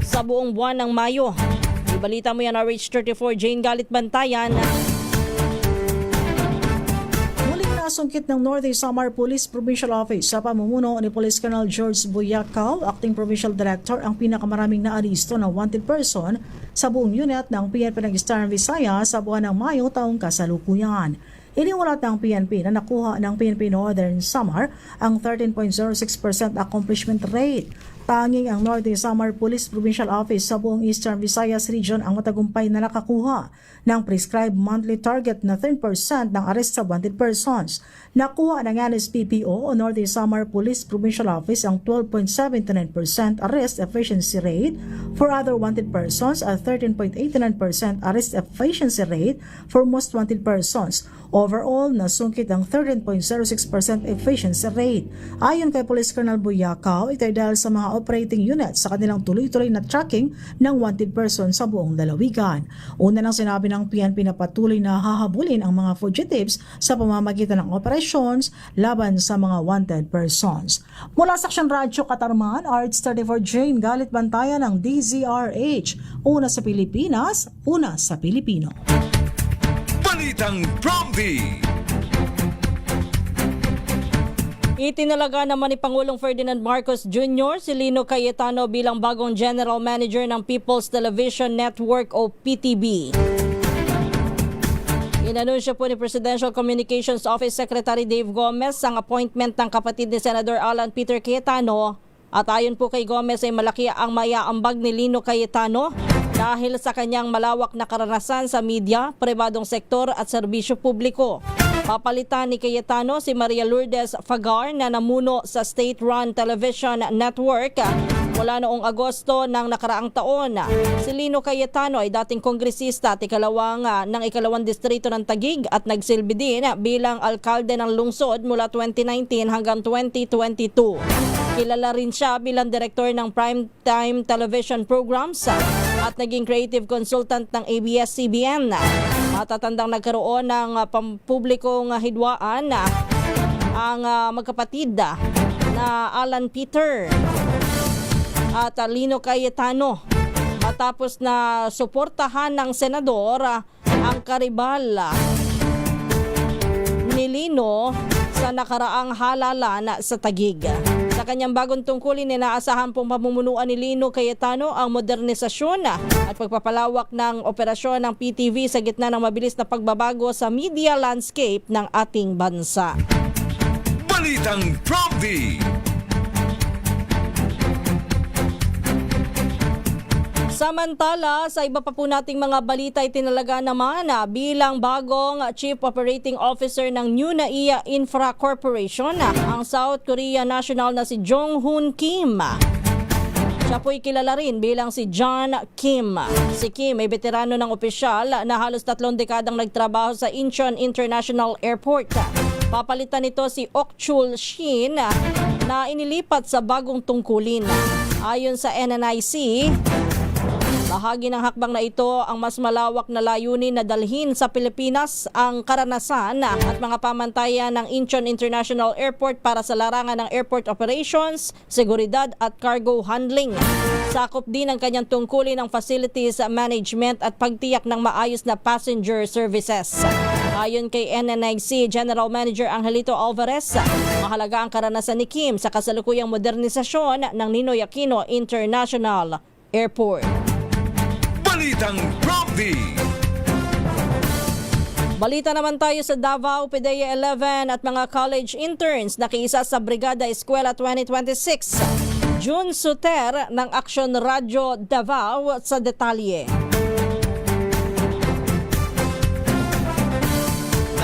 sa buong buwan ng Mayo. Ibalita mo yan na RH34 Jane Galit Bantayan. Muling nasungkit ng Northern Samar Police Provincial Office sa pamumuno ni Police Colonel George Buyacaw, Acting Provincial Director, ang pinakamaraming naaresto na wanted person sa buong unit ng PNP ng Eastern Visayas sa buwan ng Mayo taong kasalukuyan. Iniulat ng PNP na nakuha ng PNP Northern Samar ang 13.06% accomplishment rate. Tanging ang Northern Samar Police Provincial Office sa buong Eastern Visayas Region ang matagumpay na nakakuha ng prescribed monthly target na 10% ng arrest sa wanted persons. Nakuha ng NSPPO o Northern Samar Police Provincial Office ang 12.79% arrest efficiency rate for other wanted persons at 13.89% arrest efficiency rate for most wanted persons. Overall, nasungkit ang 13.06% efficiency rate. Ayon kay Police Colonel Buyacaw, ito ay dahil sa mga operating units sa kanilang tuloy-tuloy na tracking ng wanted person sa buong lalawigan. Una nang sinabi ng PNP na patuloy na hahabulin ang mga fugitives sa pamamagitan ng operations laban sa mga wanted persons. Mula sa Action Radio Katarman, RH34 Jane Galit Bantayan ng DZRH. Una sa Pilipinas, una sa Pilipino. Balitang Prompty. Itinalaga naman ni Pangulong Ferdinand Marcos Jr. si Lino Cayetano bilang bagong General Manager ng People's Television Network o PTV. Inanunsyo po ni Presidential Communications Office Secretary Dave Gomez ang appointment ng kapatid ni Senator Alan Peter Cayetano at ayon po kay Gomez ay malaki ang mayaambag ni Lino Cayetano dahil sa kanyang malawak na karanasan sa media, pribadong sektor at serbisyo publiko. Papalitan ni Cayetano si Maria Lourdes Fagar na namuno sa state-run television network mula noong Agosto ng nakaraang taon. Si Lino Cayetano ay dating kongresista at ng ikalawang distrito ng Taguig at nagsilbi din bilang alkalde ng lungsod mula 2019 hanggang 2022. Kilala rin siya bilang direktor ng primetime television programs at naging creative consultant ng ABS-CBN. Matatandang nagkaroon ng pampublikong hidwaan ang magkapatid na Alan Peter at Lino Cayetano matapos na suportahan ng senador ang karibal ni Lino sa nakaraang halalan sa Taguig. Sa kanyang bagong tungkulin, inaasahan pong pamumunuan ni Lino Cayetano ang modernisasyon at pagpapalawak ng operasyon ng PTV sa gitna ng mabilis na pagbabago sa media landscape ng ating bansa. Balitang Prompty. Samantala, sa iba pa po nating mga balita, itinalaga naman bilang bagong Chief Operating Officer ng New Naiya Infra Corporation ang South Korea national na si Jong-hoon Kim. Siya po'y kilala rin bilang si John Kim. Si Kim ay veterano ng opisyal na halos 3 dekadang nagtrabaho sa Incheon International Airport. Papalitan nito si Ok-chul Shin na inilipat sa bagong tungkulin. Ayon sa NNIC, bahagi ng hakbang na ito ang mas malawak na layunin na dalhin sa Pilipinas ang karanasan at mga pamantayan ng Incheon International Airport para sa larangan ng airport operations, seguridad at cargo handling. Sakop din ang kanyang tungkulin ng facilities management at pagtiyak ng maayos na passenger services. Ayon kay NNIC General Manager Angelito Alvarez, mahalaga ang karanasan ni Kim sa kasalukuyang modernisasyon ng Ninoy Aquino International Airport. Balitang Prompty. Balita naman tayo sa Davao PDEA 11 at mga college interns na kiisa sa Brigada Eskwela 2026. June Suter ng Aksyon Radyo Davao sa detalye.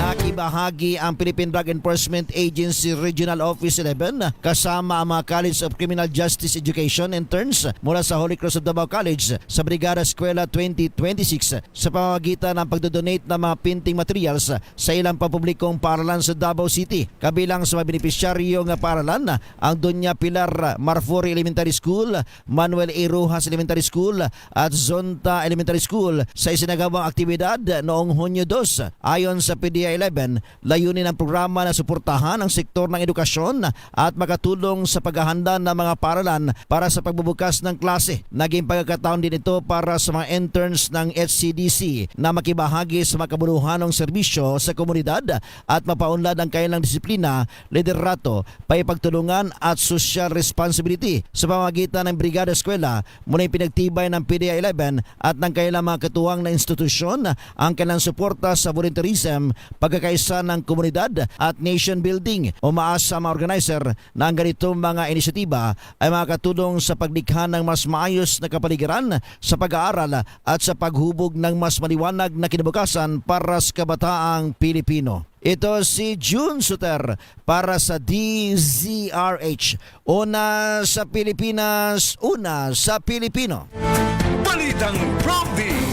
Nakibahagi ang Philippine Drug Enforcement Agency Regional Office 11 kasama ang mga College of Criminal Justice Education interns mula sa Holy Cross of Davao College sa Brigada Eskwela 2026 sa pamamagitan ng pagdodonate ng mga printing materials sa ilang pampublikong paaralan sa Davao City. Kabilang sa mga benepisyaryong paaralan ang Doña Pilar Marfori Elementary School, Manuel A. Rojas Elementary School at Zonta Elementary School sa isinagawang aktibidad noong Hunyo 2. Ayon sa PDEA 11, layunin ng programa na suportahan ang sektor ng edukasyon at makatulong sa paghahanda ng mga paaralan para sa pagbubukas ng klase. Naging pagkakataon din ito para sa mga interns ng HCDC na makibahagi sa makabuluhanong serbisyo sa komunidad at mapaunlad ang kanilang disiplina, liderato, paipagtulungan at social responsibility sa pamamagitan ng Brigada Eskwela. Muna pinagtibay ng PDEA 11 at ng kanilang mga katuwang na institusyon ang kanilang suporta sa volunteerism, pagkakaisa ng komunidad at nation building. Umaasa ang mga organizer na ang ganitong mga inisyatiba ay makakatulong sa paglikha ng mas maayos na kapaligiran sa pag-aaral at sa paghubog ng mas maliwanag na kinabukasan para sa kabataang Pilipino. Ito si June Suter para sa DZRH. Una sa Pilipinas, una sa Pilipino. Balitang Prompty.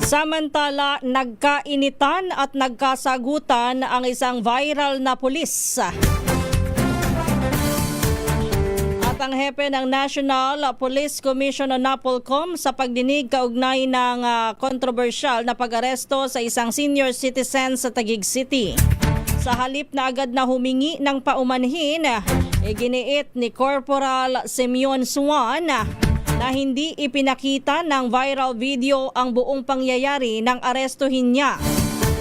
Samantala, nagkainitan at nagkasagutan ang isang viral na pulis. At ang hepe ng National Police Commission o NAPOLCOM sa pagdinig kaugnay ng kontrobersyal na pag-aresto sa isang senior citizen sa Taguig City. Sa halip na agad na humingi ng paumanhin, iginiit ni Corporal Simeon Suan na hindi ipinakita ng viral video ang buong pangyayari nang arestuhin niya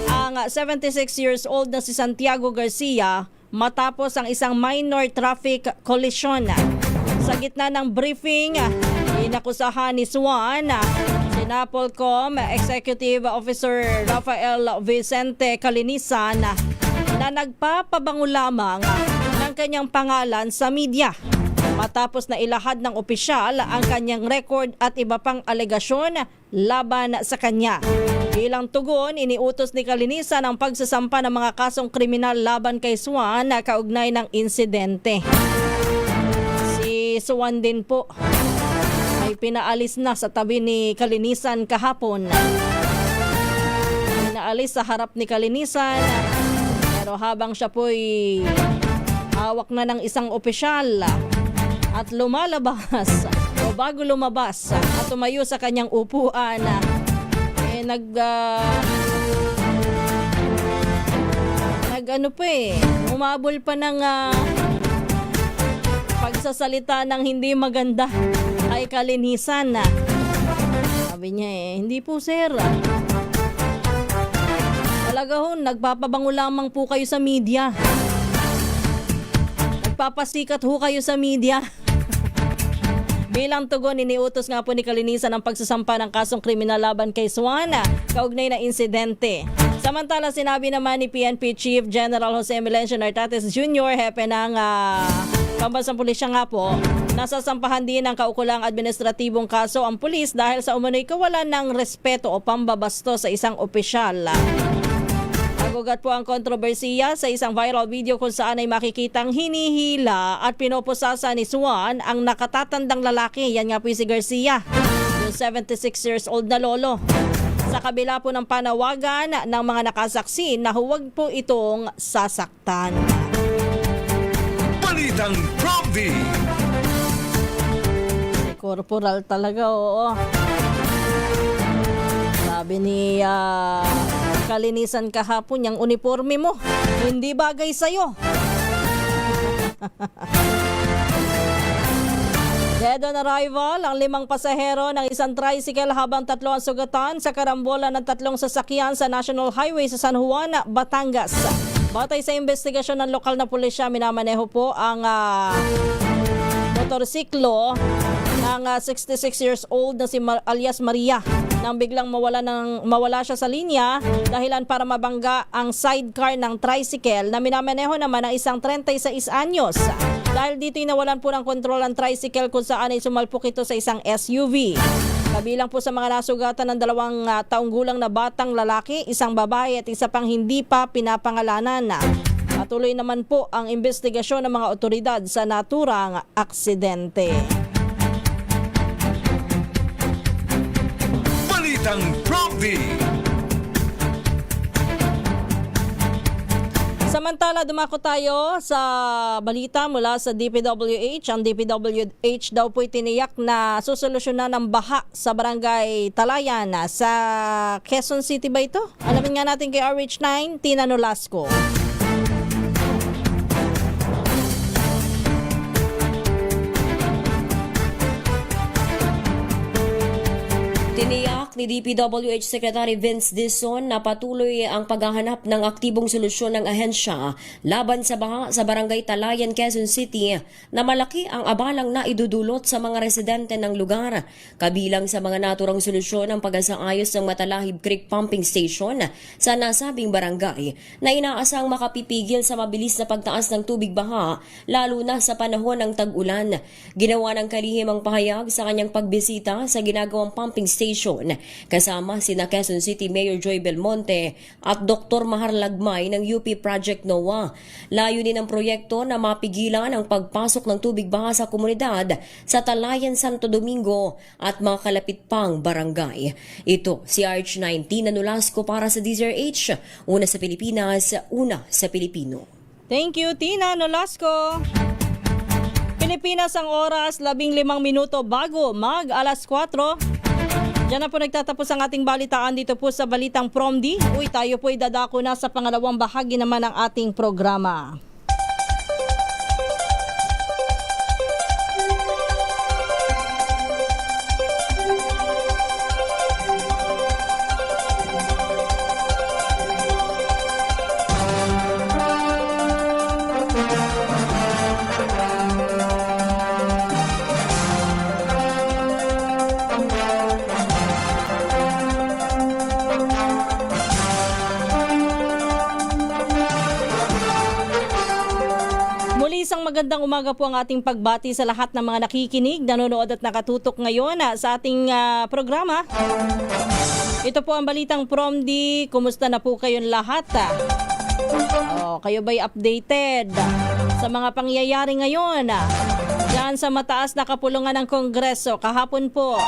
ang 76 years old na si Santiago Garcia matapos ang isang minor traffic collision. Sa gitna ng briefing, inakusahan ni Suan si NAPOLCOM Executive Officer Rafael Vicente Calinisan na nagpapabango lamang ng kanyang pangalan sa media. Matapos na ilahad ng opisyal ang kanyang record at iba pang alegasyon laban sa kanya. Bilang tugon, iniutos ni Calinisan ang pagsasampa ng mga kasong kriminal laban kay Suan na kaugnay ng insidente. Si Suan din po ay pinaalis na sa tabi ni Calinisan kahapon. Pinaalis sa harap ni Calinisan, pero habang siya po'y hawak na ng isang opisyal at lumalabas o bago lumabas at tumayo sa kanyang upuan, umabol pa ng pagsasalita ng hindi maganda kay Calinisan. Sabi niya hindi po sir, talaga ho, nagpapabango lamang po kayo sa media. Nagpapasikat ho kayo sa media. Bilang tugon, iniutos nga po ni Calinisan ang pagsasampa ng kasong kriminal laban kay Suan kaugnay na insidente. Samantala, sinabi naman ni PNP Chief General Jose Melencio Nartates Jr., hepe ng Pambansang Pulisya nga po, nasasampahan din ng kaukulang administratibong kaso ang pulis dahil sa umano'y kawalan ng respeto o pambabasto sa isang opisyal. Nagugat po ang kontrobersiya sa isang viral video kung saan ay makikitang hinihila at pinopusasa ni Swan ang nakatatandang lalaki. Yan nga po si Garcia, yung 76 years old na lolo. Sa kabila po ng panawagan ng mga nakasaksi na huwag po itong sasaktan. Balitang Prompty. Corporal talaga, oo. Sabi ni kalinisan kahapon, yung uniforme mo, hindi bagay sa'yo. Dead on arrival ang 5 pasahero ng isang tricycle habang 3 ang sugatan sa karambola ng 3 sasakyan sa National Highway sa San Juan, Batangas. Batay sa investigasyon ng lokal na pulisya, minamaneho po ang motorsiklo ng 66 years old na si alias Maria nang biglang mawala siya sa linya dahilan para mabangga ang sidecar ng tricycle na minamaneho naman ng isang 36 anyos. Dahil dito'y nawalan po ng kontrol ang tricycle kung saan ay sumalpok ito sa isang SUV. Kabilang po sa mga nasugatan ng 2 taong gulang na batang lalaki, isang babae at isa pang hindi pa pinapangalanan. Patuloy naman po ang investigasyon ng mga otoridad sa naturang aksidente. Balitang Prompty. Samantala, dumako tayo sa balita mula sa DPWH. Ang DPWH daw po'y tiniyak na susolusyonan ng baha sa barangay Talayan sa Quezon City ba ito? Alamin nga natin kay RH9, Tina Nolasco. Tiniyak ni DPWH Secretary Vince Dizon na patuloy ang paghahanap ng aktibong solusyon ng ahensya laban sa baha sa Barangay Talayan, Quezon City na malaki ang abalang na idudulot sa mga residente ng lugar. Kabilang sa mga naturang solusyon ang pag-asaayos ng Matalahib Creek Pumping Station sa nasabing barangay na inaasang makapipigil sa mabilis na pagtaas ng tubig baha lalo na sa panahon ng tag-ulan. Ginawa ng kalihim ang pahayag sa kanyang pagbisita sa ginagawang pumping station kasama sina Quezon City Mayor Joy Belmonte at Dr. Mahar Lagmay ng UP Project NOAA. Layunin ng proyekto na mapigilan ang pagpasok ng tubig baha sa komunidad sa Talayan, Santo Domingo at mga kalapit pang barangay. Ito si RH9 Tina Nolasco para sa DZRH, una sa Pilipinas, una sa Pilipino. Thank you, Tina Nolasco. Pilipinas ang oras, 15 minuto bago mag alas 4. Diyan na po nagtatapos ang ating balitaan dito po sa Balitang Prompty. Tayo po dadako na sa pangalawang bahagi naman ng ating programa. Magandang umaga po ang ating pagbati sa lahat ng mga nakikinig, nanonood at nakatutok ngayon sa ating programa. Ito po ang Balitang Prompty. Kumusta na po kayong lahat? Kayo ba'y updated sa mga pangyayari ngayon? Diyan sa mataas na kapulungan ng Kongreso, kahapon po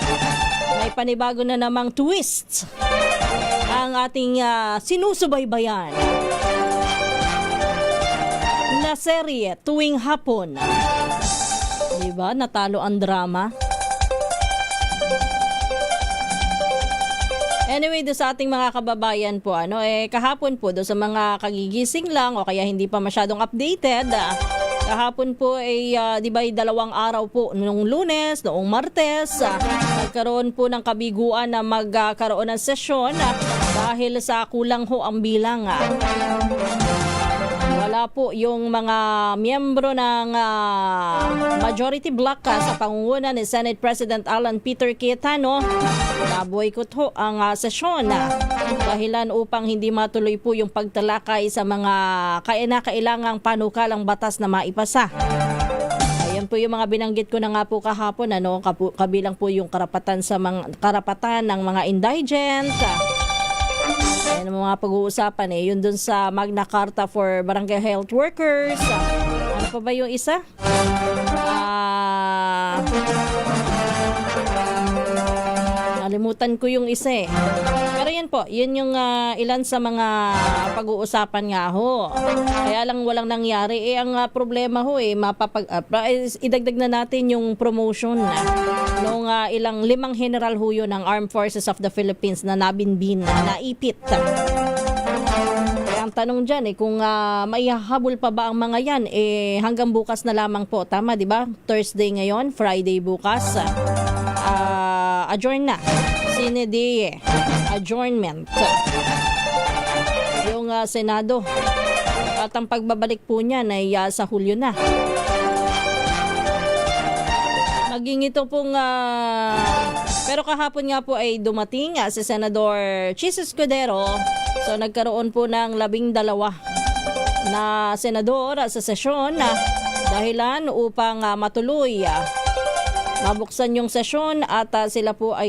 may panibago na namang twist ang ating sinusubaybayan na serye tuwing hapon. Diba? Natalo ang drama. Anyway, do sa ating mga kababayan po, kahapon po, do sa mga kagigising lang o kaya hindi pa masyadong updated, kahapon po ay, di ba, 2 araw po, noong Lunes, noong Martes, nagkaroon po ng kabiguan na magkaroon ng sesyon dahil sa kulang ho ang bilang. Wala po yung mga miyembro ng majority bloc sa pangunguna ni Senate President Alan Peter Cayetano na boycott ho ang sesyon dahilan upang hindi matuloy po yung pagtalakay sa mga kailangang panukalang batas na maipasa. po yung mga binanggit ko na nga po kahapon, kabilang po yung karapatan ng mga indigent. Ayan ang mga pag-uusapan yun dun sa Magna Carta for Barangay Health Workers. Ano pa ba yung isa? Nalimutan ko yung isa Pero yan po, yun yung ilan sa mga pag-uusapan nga ho. Kaya lang walang nangyari. Ang problema ho idagdag na natin yung promotion nung ilang 5 general ho yun ng Armed Forces of the Philippines na nabinbin, naipit. Kaya ang tanong dyan kung maihahabol pa ba ang mga yan, hanggang bukas na lamang po. Tama, di ba? Thursday ngayon, Friday bukas. Adjourn na. Sine die. Adjournment. Yung Senado. At ang pagbabalik po niyan ay sa Hulyo na. Naging ito pong pero kahapon nga po ay dumating si Senador Chis Escudero. So nagkaroon po ng 12 na senador sa sesyon dahilan upang matuloy mabuksan yung sesyon at sila po ay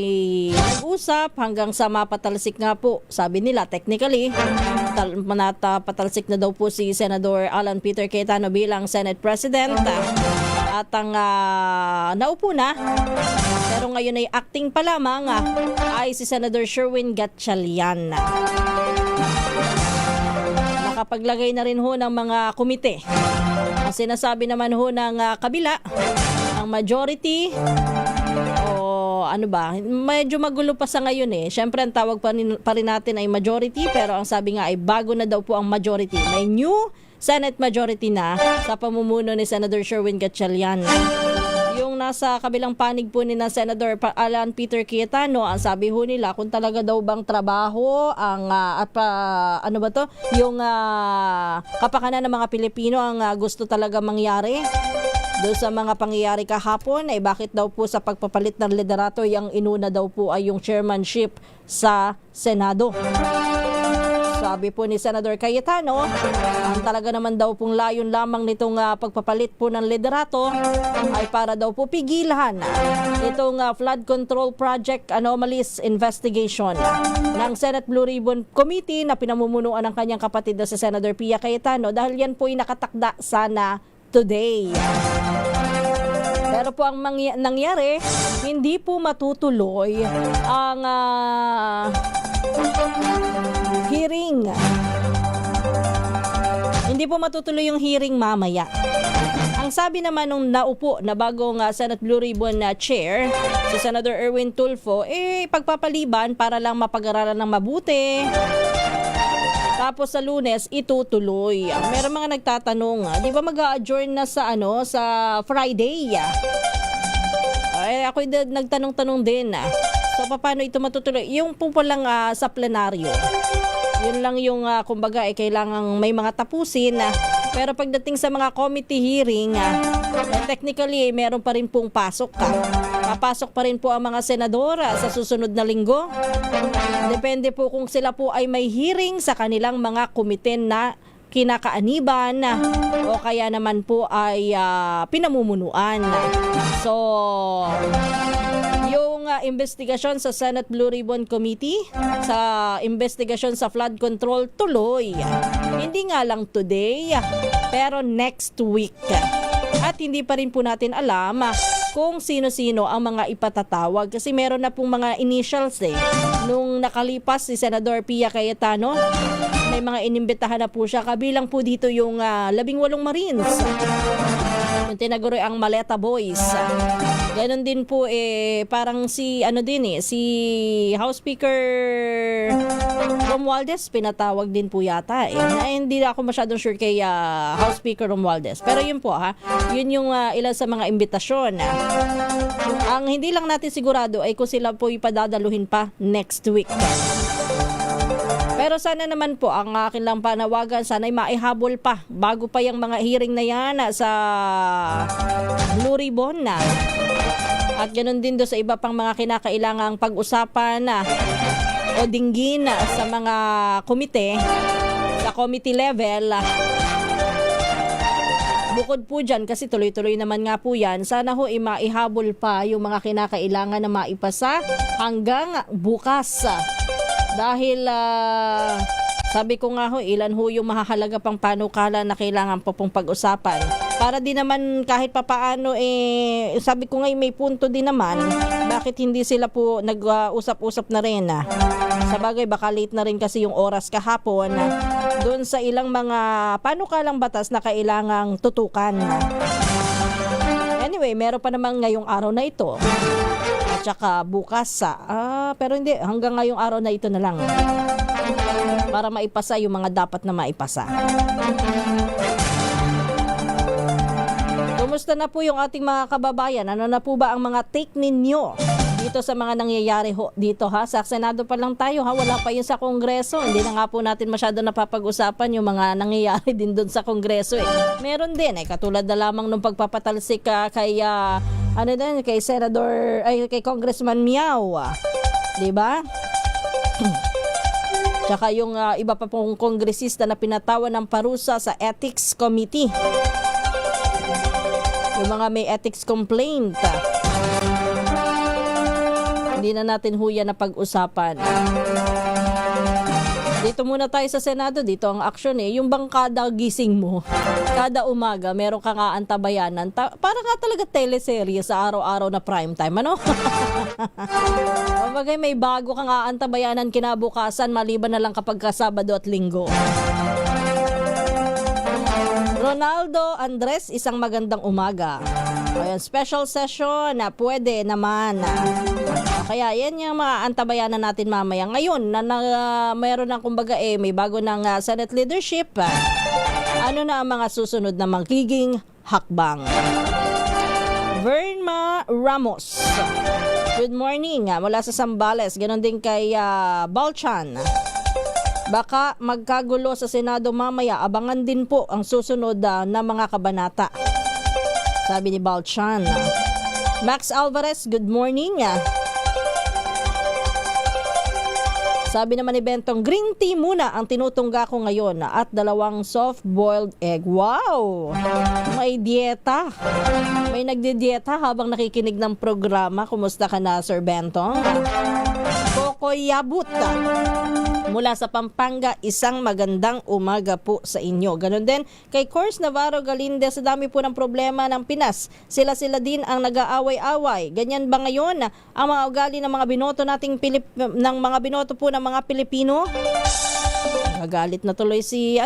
nag-usap hanggang sa mapatalsik nga po. Sabi nila technically patalsik na daw po si Senador Alan Peter Cayetano bilang Senate President at ang naupo na pero ngayon ay acting pa lamang ay si Senador Sherwin Gatchalian. Nakapaglagay na rin ho ng mga komite. Ang sinasabi naman ho ng kabila, ang majority medyo magulo pa sa ngayon Siyempre ang tawag pa rin natin ay majority pero ang sabi nga ay bago na daw po ang majority. May new Senate majority na sa pamumuno ni Senator Sherwin Gatchalian. Yung nasa kabilang panig po ni na Senator Alan Peter Cayetano, ang sabi ho nila kung talaga daw bang trabaho ang yung kapakanan ng mga Pilipino ang gusto talaga mangyari. Doon sa mga pangyayari kahapon ay bakit daw po sa pagpapalit ng liderato yung inuna daw po ay yung chairmanship sa Senado. Sabi po ni Senator Cayetano, ang talaga naman daw pong layon lamang nitong pagpapalit po ng liderato ay para daw po pigilan itong flood control project anomalies investigation ng Senate Blue Ribbon Committee na pinamumunuan ng kanyang kapatid na si Senator Pia Cayetano dahil yan po ay nakatakda sana today. Pero po ang nangyari, hindi po matutuloy ang hearing. Hindi po matutuloy yung hearing mamaya. Ang sabi naman nung naupo na bagong Senate Blue Ribbon chair, si Senator Erwin Tulfo, pagpapaliban para lang mapag-aralan ng mabuti. Tapos sa Lunes, itutuloy. Meron mga nagtatanong, di ba mag-a-adjourn na sa Friday? Ako nagtanong-tanong din. So, paano ito matutuloy? Yung po lang sa plenaryo. Yun lang yung, kumbaga, kailangang may mga tapusin. Pero pagdating sa mga committee hearing, technically, meron pa rin pong pasok. Papasok pa rin po ang mga senador sa susunod na linggo. Depende po kung sila po ay may hearing sa kanilang mga komite na kinakaaniban o kaya naman po ay pinamumunuan. So, yung investigasyon sa Senate Blue Ribbon Committee, sa investigasyon sa flood control tuloy. Hindi nga lang today, pero next week. At hindi pa rin po natin alam kung sino-sino ang mga ipatatawag kasi meron na pong mga initials nung nakalipas si Senador Pia Cayetano. May mga inimbitahan na po siya, kabilang po dito yung 18 Marines. Yung tinaguro ang Maleta Boys. Ganon din po parang si si House Speaker Romualdez pinatawag din po yata hindi ako masyadong sure kay House Speaker Romualdez. Pero yun po yun yung ilan sa mga imbitasyon. Ang hindi lang natin sigurado ay kung sila po ipadadaluhin pa next week. Pero sana naman po ang akin lang panawagan, sana ay maihabol pa bago pa yung mga hearing na yan sa Blue Ribbon na. At ganoon din do sa iba pang mga kinakailangang pag-usapan o dinggin sa mga komite, sa committee level. Bukod po dyan, kasi tuloy-tuloy naman nga po yan, sana ho maihabol pa yung mga kinakailangan na maipasa hanggang bukas. Dahil sabi ko nga ho, ilan ho yung mahahalaga pang panukala na kailangan po pong pag-usapan. Para din naman kahit papaano, sabi ko nga may punto din naman, bakit hindi sila po nag-usap-usap na rin. Sabagay, baka late na rin kasi yung oras kahapon doon sa ilang mga panukalang batas na kailangang tutukan. Anyway, meron pa naman ngayong araw na ito. At saka bukas pero hindi, hanggang ngayong araw na ito na lang. Para maipasa yung mga dapat na maipasa. Kumusta na po yung ating mga kababayan? Ano na po ba ang mga take ninyo dito sa mga nangyayari dito sa Senado pa lang tayo wala pa yun sa Kongreso. Hindi na nga po natin masyado napapag-usapan yung mga nangyayari din doon sa Kongreso Meron din katulad na lamang nung pagpapatalsik kay kay kay Congressman Miao. 'Di ba? Tsaka yung iba pa pong kongresista na pinatawan ng parusa sa Ethics Committee. Yung mga may ethics complaint. Hindi na natin huya na pag-usapan. Dito muna tayo sa Senado. Dito ang aksyon Yung bang kada gising mo, kada umaga, meron ka nga antabayanan. Para nga talaga teleserye sa araw-araw na prime time. Ano? Bagay may bago ka nga antabayanan kinabukasan maliban na lang kapag Sabado at Linggo. Ronaldo Andres, isang magandang umaga. Ayan, special session na pwede naman. Kaya yan yung mga antabayanan natin mamaya. Ngayon, mayroon ng kumbaga may bago ng Senate leadership. Ano na ang mga susunod na magiging hakbang? Verma Ramos. Good morning mula sa Zambales. Ganon din kay Balchan. Baka magkagulo sa Senado mamaya. Abangan din po ang susunod na mga kabanata. Sabi ni Balchan. Max Alvarez, good morning. Sabi naman ni Bentong, green tea muna ang tinutungga ko ngayon at 2 soft-boiled egg. Wow! May dieta. May nagdidieta habang nakikinig ng programa. Kumusta ka na, Sir Bentong? Kokoy Yabut. Mula sa Pampanga, isang magandang umaga po sa inyo. Ganon din kay Cors Navarro Galinde, sa dami po ng problema ng Pinas. Sila-sila din ang nag-aaway-away. Ganyan ba ngayon ang mga ugali ng mga binoto nating ng mga binoto po ng mga Pilipino? Nagalit na tuloy si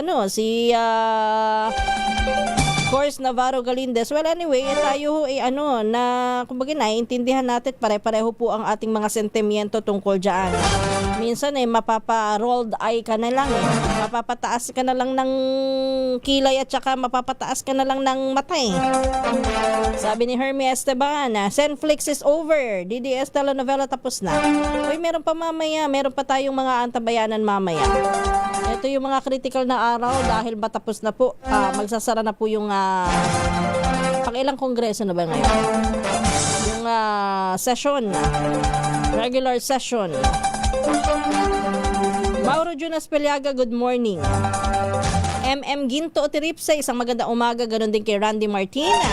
Cors Navarro Galindez. Well, anyway, tayo na kumbaga naiintindihan natin pare-pareho po ang ating mga sentimiento tungkol diyan. Minsan mapapa-rolled eye ka na lang Mapapataas ka na lang ng kilay at saka mapapataas ka na lang ng mata Sabi ni Hermie Esteban, Senflix is over. DDS telenovela tapos na. Uy, meron pa mamaya. Meron pa tayong mga antabayanan mamaya. Ito yung mga critical na araw dahil matapos na po. Magsasara na po yung pang-ilang kongreso na ba ngayon? Yung session. Regular session. Mauro Jonas Peliaga, good morning. MM Ginto Otiripsa, isang magandang umaga. Ganon din kay Randy Martina.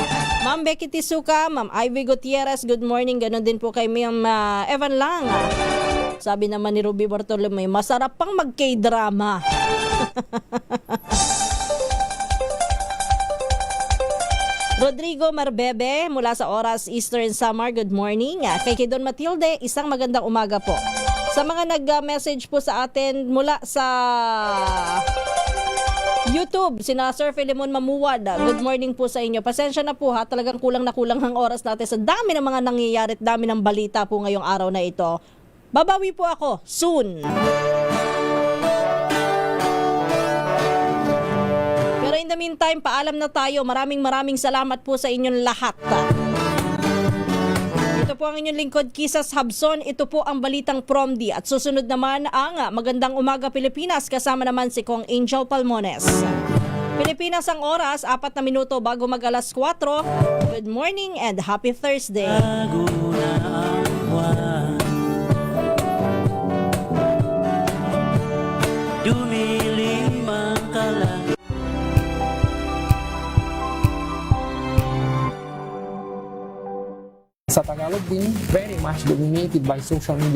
Ma'am Becky Tisuka, Ma'am Ivy Gutierrez, good morning. Ganon din po kay Ma'am Evan Lang. Sabi naman ni Ruby Bartolome, masarap pang mag-K-drama. Rodrigo Marbebe mula sa Oras Eastern Samar, good morning. Kay Kidon Matilde, isang magandang umaga po. Sa mga nag-message po sa atin mula sa YouTube, sina Sir Filemon Mamuwad, good morning po sa inyo. Pasensya na po talagang kulang na kulang ang oras natin sa dami ng mga nangyayari at dami ng balita po ngayong araw na ito. Babawi po ako soon. Pero in the meantime, paalam na tayo. Maraming salamat po sa inyong lahat. Ito po ang inyong lingkod, Kisas Habson. Ito po ang balitang Promdi. At susunod naman ang Magandang Umaga Pilipinas. Kasama naman si Kong Angel Palmones. Pilipinas ang oras, 4 na minuto bago mag-alas 4. Good morning and happy Thursday. Sa Tagalog din, very much dominated by social media.